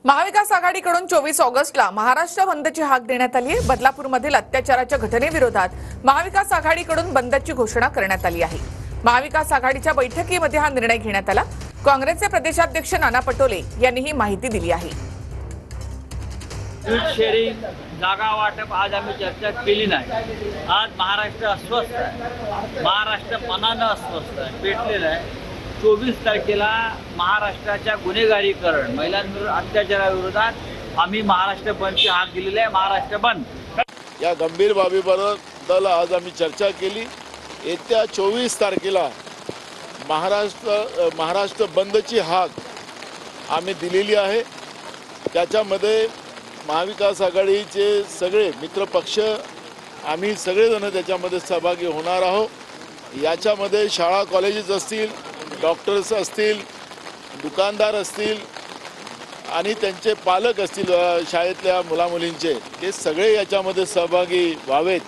महाविकास आघाडीकडून 24 ऑगस्टला महाराष्ट्र बंदची हाक देण्यात आली आहे। बदलापूरमधील अत्याचाराच्या घटनेविरोधात महाविकास आघाडीकडून बंदची घोषणा करण्यात आली आहे। महाविकास आघाडीच्या बैठकीमध्ये हा निर्णय घेण्यात आला। काँग्रेसचे प्रदेशाध्यक्ष नाना पटोले यांनी ही माहिती दिली आहे। सीट शेअरिंग जागा वाटप आज आम्ही चर्चा केली नाही। आज महाराष्ट्र अस्वस्थ आहे, महाराष्ट्र मनानं अस्वस्थ आहे, पेटलेलं आहे। 24 तारखेला महाराष्ट्राच्या गुन्हेगारीकरण महिलांवर अत्याचाराविरोधात आम्ही महाराष्ट्र बंदची हाक दिलेली आहे। महाराष्ट्र बंद या गंभीर बाबीबद्दल आज आम्ही चर्चा केली। येत्या 24 तारखेला महाराष्ट्र बंदची हाक आम्ही दिलेली आहे। त्याच्यामध्ये महाविकास आघाडीचे सगळे मित्रपक्ष आम्ही सगळेजण त्याच्यामध्ये सहभागी होणार आहोत। याच्यामध्ये शाळा कॉलेजेस असतील, डॉक्टर्स असतील, दुकानदार असतील आणि त्यांचे पालक असतील, शाळेतल्या मुलामुलींचे, हे सगळे याच्यामध्ये सहभागी व्हावेत।